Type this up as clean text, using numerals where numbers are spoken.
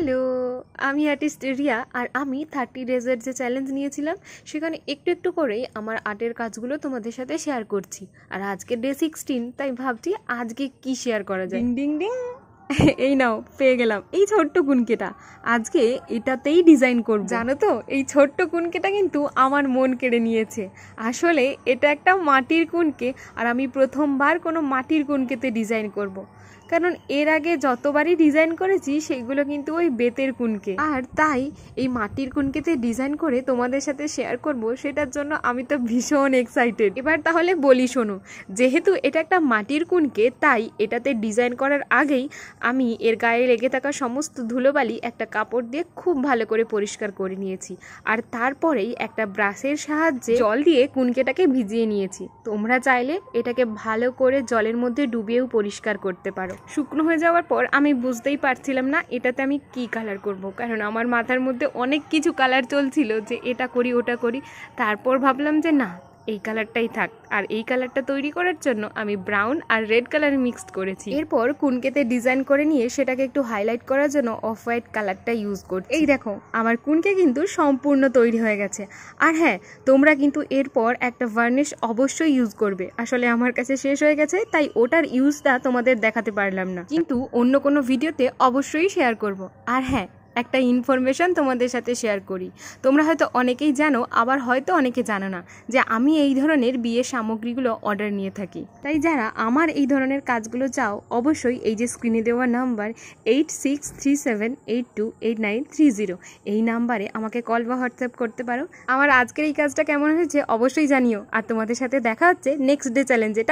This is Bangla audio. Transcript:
হ্যালো, আমি আর্টিস্ট রিয়া। আর আমি 30 ডেজের যে চ্যালেঞ্জ নিয়েছিলাম সেখানে একটু একটু করেই আমার আর্টের কাজগুলো তোমাদের সাথে শেয়ার করছি। আর আজকে ডে 16, তাই ভাবছি আজকে কি শেয়ার করা যায়। ডিং ডিং ডিং, এই নাও পেয়ে গেলাম এই ছোট্ট কুনকেটা। আজকে এটাতেই ডিজাইন করব। জানো তো, এই ছোট্ট কুনকেটা কিন্তু আমার মন কেড়ে নিয়েছে। আসলে এটা একটা মাটির কুনকে, আর আমি প্রথমবার কোনো মাটির কুনকেতে ডিজাইন করব। কারণ এর আগে যতবারই ডিজাইন করেছি সেগুলো কিন্তু ওই বেতের কুনকে, আর তাই এই মাটির কুনকেতে ডিজাইন করে তোমাদের সাথে শেয়ার করব। সেটার জন্য আমি তো ভীষণ এক্সাইটেড। এবার তাহলে বলি শোনো, যেহেতু এটা একটা মাটির কুনকে, তাই এটাতে ডিজাইন করার আগেই আমি এর গায়ে লেগে থাকা সমস্ত ধুলোবালি একটা কাপড় দিয়ে খুব ভালো করে পরিষ্কার করে নিয়েছি। আর তারপরেই একটা ব্রাশের সাহায্যে জল দিয়ে কুনকেটাকে ভিজিয়ে নিয়েছি। তোমরা চাইলে এটাকে ভালো করে জলের মধ্যে ডুবিয়েও পরিষ্কার করতে পারো। শুকনো হয়ে যাওয়ার পর আমি বুঝতেই পারছিলাম না এটাতে আমি কি কালার করব, কারণ আমার মাথার মধ্যে অনেক কিছু কালার চলছিল, যে এটা করি ওটা করি। তারপর ভাবলাম যে না, এই কালারটাই থাক। আর এই কালারটা তৈরি করার জন্য আমি ব্রাউন আর রেড কালার মিক্সড করেছি। এরপর কুনকেতে ডিজাইন করে নিয়ে সেটাকে একটু হাইলাইট করার জন্য অফ হোয়াইট কালারটা ইউজ করছি। এই দেখো, আমার কুনকে কিন্তু সম্পূর্ণ তৈরি হয়ে গেছে। আর হ্যাঁ, তোমরা কিন্তু এরপর একটা ভার্নিশ অবশ্যই ইউজ করবে। আসলে আমার কাছে শেষ হয়ে গেছে, তাই ওটার ইউজটা তোমাদের দেখাতে পারলাম না, কিন্তু অন্য কোনো ভিডিওতে অবশ্যই শেয়ার করব। আর হ্যাঁ, একটা ইনফরমেশন তোমাদের সাথে শেয়ার করি। তোমরা হয়তো অনেকেই জানো, আবার হয়তো অনেকে জানো না, যে আমি এই ধরনের বিয়ের সামগ্রীগুলো অর্ডার নিয়ে থাকি। তাই যারা আমার এই ধরনের কাজগুলো চাও, অবশ্যই এই যে স্ক্রিনে দেওয়া নাম্বার 8637828930 এই নাম্বারে আমাকে কল বা হোয়াটসঅ্যাপ করতে পারো। আমার আজকের এই কাজটা কেমন হয়েছে অবশ্যই জানিও। আর তোমাদের সাথে দেখা হচ্ছে নেক্সট ডে চ্যালেঞ্জে।